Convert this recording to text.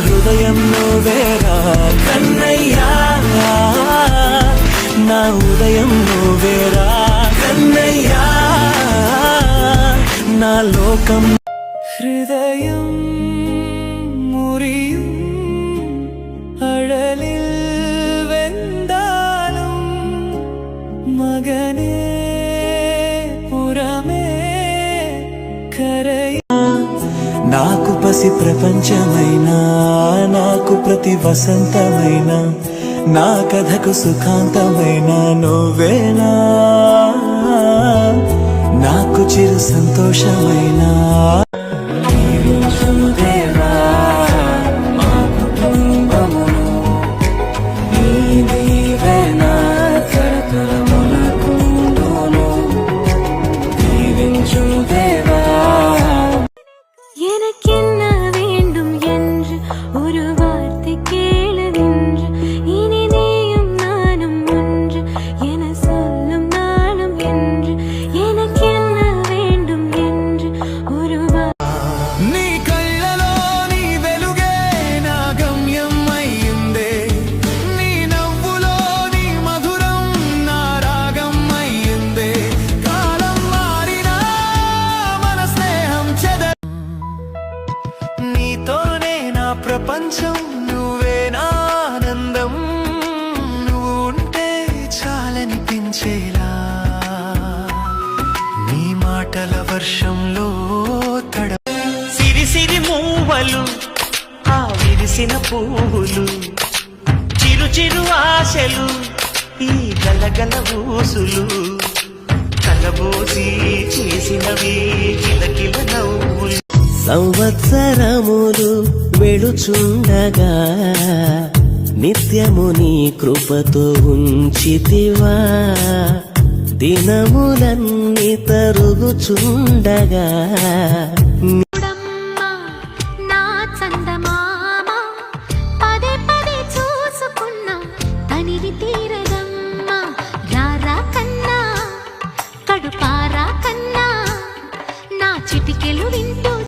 హృదయం నువ్వేరా కన్నయ్యా, నా ఉదయం నువ్వేరా కన్నయ్యా, నా లోకం. ഹൃദയം മുറിയും അഴലിൽ വെന്താലും മകനേ പുറമേ കരയ. నాకు పసి ప్రపంచమైనా, నాకు ప్రతి వసంతమైనా, నా కథకు సుఖాంతమైనా నువ్వేనా, నాకు చిరు సంతోషమైనా. ప్రపంచం నువ్వే నా ఆనందం, నువ్వు ఉంటే చాలనిపించేలా, నీ మాటల వర్షంలో తడ. సిరి సిరి మూవలు ఆ విరిసిన పువ్వులు, చిరు చిరు ఆశలు ఈ గలగల ఊసులు, కలబోసి చేసినవి కిలకిల నవ్వులు. సంవత్సరములు వెళుచుండగా నిత్యము నీ కృపతో ఉంచితివా, దినములన్నీ తరుగుచుండగా